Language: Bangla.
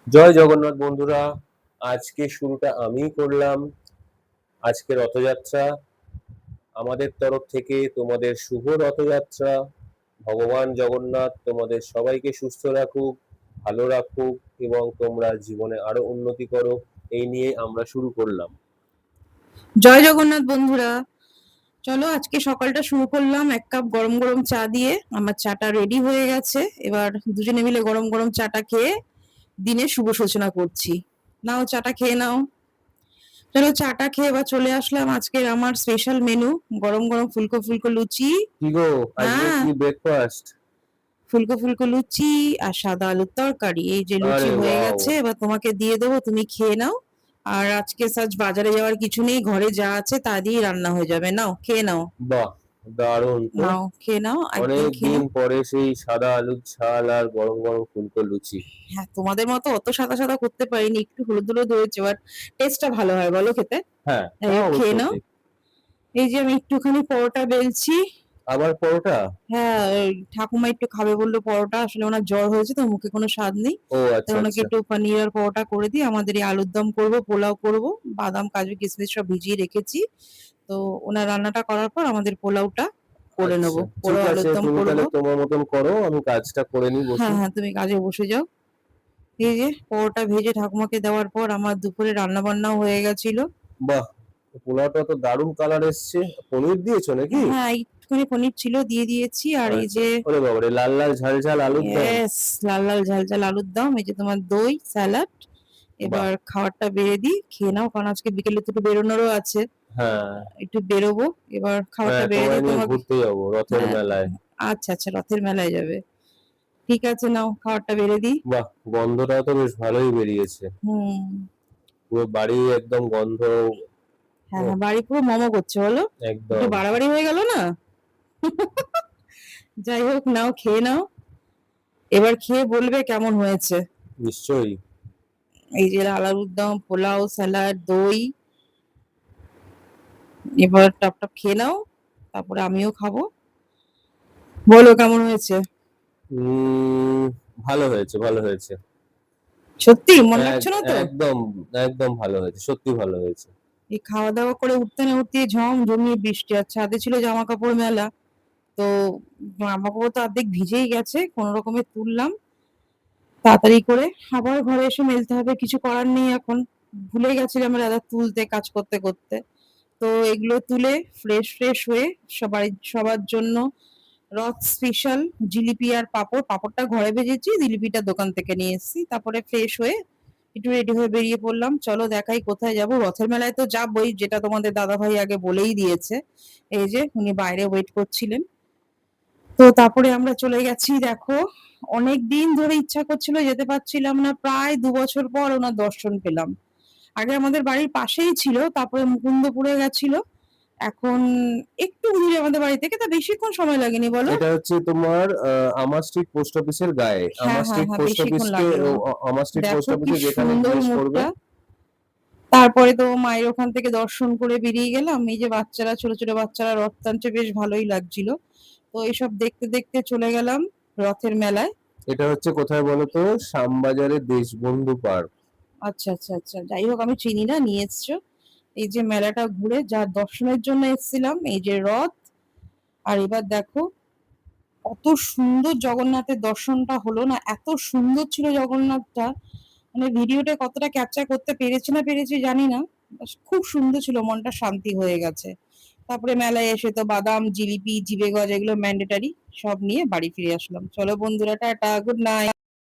জয় জগন্নাথ বন্ধুরা। আজকে শুরুটা আমিই করলাম। আজকে রথযাত্রা। আমাদের তরফ থেকে তোমাদের শুভ রথযাত্রা। ভগবান জগন্নাথ তোমাদের সবাইকে সুস্থ রাখুক, ভালো রাখুক এবং তোমরা জীবনে আরো উন্নতি করো, এই নিয়ে আমরা শুরু করলাম। জয় জগন্নাথ বন্ধুরা, চলো আজকে সকালটা শুরু করলাম এক কাপ গরম গরম চা দিয়ে। আমার চাটা রেডি হয়ে গেছে। এবার দুজনে মিলে গরম গরম চাটা খেয়ে দিনের শুভ সূচনা করছি। নাও চাটা খেয়ে নাও। চলো চাটা খেয়ে এবার চলে আসলাম আজকের আমার স্পেশাল মেনু, গরম গরম ফুলকো ফুলকো লুচি। কি গো, আজকে হ্যাঁ, কি ব্রেকফাস্ট? ফুলকো ফুলকো লুচি আর সাদা আলুর তরকারি। এই যে লুচি আরে হয়ে ওয়াও! গেছে, এবার তোমাকে দিয়ে দেবো, তুমি খেয়ে নাও। আর আজকে আজ বাজারে যাওয়ার কিছু নেই, ঘরে যা আছে তা দিয়েই রান্না হয়ে যাবে। নাও খেয়ে নাও। বাহ, দারুণ তো। নাও খেয়ে নাও, একদম অনেক খেয়ে দিন নাও। পরে সেই সাদা আলুর ঝাল আর গরম গরম ফুলকো লুচি। হ্যাঁ, তোমাদের মতো অত সাদা সাদা করতে পারিনি, একটু হলুদ হলুদ হয়েছে, বাট টেস্টটা ভালো হয় বলো খেতে। হ্যাঁ, তা যাই হোক, খেয়ে অবশ্যই নাও। ঠিক। এই যে আমি একটুখানি পরোটা বেলছি। আবার পরোটা? হ্যাঁ, ওই ঠাকুমা একটু খাবে বললো পরোটা, আসলে ওনার জ্বর হয়েছে তো মুখে কোনো স্বাদ নেই। ও তাই আচ্ছা ওনাকে আচ্ছা। একটু পনির আর পরোটা করে দিই। আমাদের এই আলুর দম করবো, পোলাও করবো, বাদাম কাজু কিশমিশ সব ভিজিয়ে রেখেছি। তো ওনার রান্নাটা করার পর আমাদের পোলাওটা করে আচ্ছা নেবো, ঠিক পোলাও আছে, আলুর দম তুমি করবো। তাহলে তোমার মতন করো, আমি কাজটা করে নি বসে। হ্যাঁ হ্যাঁ, তুমি কাজে বসে যাও। এই যে পরোটা ভেজে ঠাকুমাকে দেওয়ার পর আমার দুপুরে রান্না বান্নাও হয়ে গেছিল। বাহ, পোলাওটা তো দারুণ কালার এসছে। পনির দিয়েছো নাকি? হ্যাঁ, একটুখানি পনির ছিল, দিয়ে দিয়েছি। আর এই আচ্ছা। যে ওরে বাবারে, লাল লাল ঝাল ঝাল আলুর দম। ইয়েস, লাল লাল ঝাল ঝাল আলুর দম, এই যে তোমার দই স্যালাড। বাহ। এবার খাবারটা বেড়ে দিই, খেয়ে নাও, কারণ আজকে বিকেলে তো একটু বেরোনোরও আছে, হ্যাঁ। একটু বেরোবো। এবার খাবারটা হ্যাঁ, বেড়ে তোমায় দিই নিয়ে তোমাকে। ঘুরতে যাবো রথের হ্যাঁ, মেলায়। আচ্ছা আচ্ছা, রথের মেলায় যাবে, ঠিক আছে, নাও খাবারটা বেড়ে দিই। বাহ, গন্ধটাও তো বেশ ভালোই বেরিয়েছে। হুম। পুরো বাড়ি একদম গন্ধ। হ্যাঁ ও, হ্যাঁ, বাড়ি পুরো মোমো করছে বলো। একটু একদম। বাড়াবাড়ি হয়ে গেল না? যাই হোক, নাও খেয়ে নাও। এবার খেয়ে বলবে কেমন হয়েছে। নিশ্চয়ই। এই যে লাল আলুর দম, পোলাও, স্যালাড, দই। এবার টপ টপ খেয়ে নাও, তারপরে আমিও খাবো। বলো কেমন হয়েছে। উম ভালো হয়েছে, ভালো হয়েছে। সত্যি মন এক- রাখছো না তো? একদম, একদম ভালো হয়েছে, সত্যি ভালো হয়েছে। এই খাওয়া দাওয়া করে উঠতে না উঠতে ঝম জমিয়ে বৃষ্টি, আর ছাদে ছিল জামা কাপড় মেলা। তো জামা কাপড় তো অর্ধেক ভিজেই গেছে, কোনো রকমে তুললাম তাড়াতাড়ি করে। আবার ঘরে এসে মেলতে হবে, কিছু করার নেই এখন। ভুলে গেছিলাম দাদা তুলতে, কাজ করতে করতে। তো এগুলো তুলে ফ্রেশ ফ্রেশ হয়ে সবার জন্য রথ স্পেশাল জিলিপি আর পাঁপড়। পাঁপড়টা ঘরে ভেজেছি, জিলিপিটা দোকান থেকে নিয়ে এসেছি। তারপরে ফ্রেশ হয়ে একটু রেডি হয়ে বেরিয়ে পড়লাম। চলো দেখাই কোথায় যাব। রথের মেলায় তো যাবোই, যেটা তোমাদের দাদা ভাই আগে বলেই দিয়েছে। এই যে উনি বাইরে ওয়েট করছিলেন। তো তারপরে আমরা চলে গেছি, দেখো অনেক দিন ধরে ইচ্ছা করছিল, যেতে পারছিলাম না, প্রায় ২ বছর পর ওনার দর্শন পেলাম। আগে আমাদের বাড়ির পাশেই ছিল, তারপরে মুকুন্দপুরে গেছিল। এখন একটু দূরে আমাদের বাড়ি থেকে, তা বেশিক্ষণ সময় লাগেনি বলো। এটা হচ্ছে তোমার আমার স্ট্রিট পোস্ট অফিসের গায়ে। হ্যাঁ আমার হ্যাঁ স্ট্রিট হ্যাঁ, পোস্ট বেশিক্ষণ অফিসকে লাগলো না। আমার স্ট্রিট পোস্ট দেখো কি অফিসে যেখানে সুন্দর জিজ্ঞেস করবে। মুখটা। তারপরে তো মায়ের ওখান থেকে দর্শন করে বেরিয়ে গেলাম। এই যে বাচ্চারা, ছোট ছোট বাচ্চারা রথ টানছে, বেশ ভালোই লাগছিল। তো এইসব দেখতে দেখতে চলে গেলাম রথের মেলায়। এটা হচ্ছে কোথায় বলো তো? শ্যামবাজারের দেশবন্ধু পার্ক। আচ্ছা আচ্ছা আচ্ছা, যাই হোক, আমি চিনি না, নিয়ে এসছো। এই যে মেলাটা ঘুরে যা দর্শনের জন্য এসেছিলাম, এই যে রথ। আর এবার দেখো কত সুন্দর জগন্নাথের দর্শনটা হলো না, এত সুন্দর ছিল জগন্নাথটা। মানে ভিডিওটা কতটা ক্যাপচার করতে পেরেছি না পেরেছি জানি না, খুব সুন্দর ছিল, মনটা শান্তি হয়ে গেছে। তারপরে মেলায় এসে তো বাদাম, জিলিপি, জিবে গজা এগুলো ম্যান্ডেটারি, সব নিয়ে বাড়ি ফিরে আসলাম। চলো বন্ধুরা, টাটা, গুড নাইট।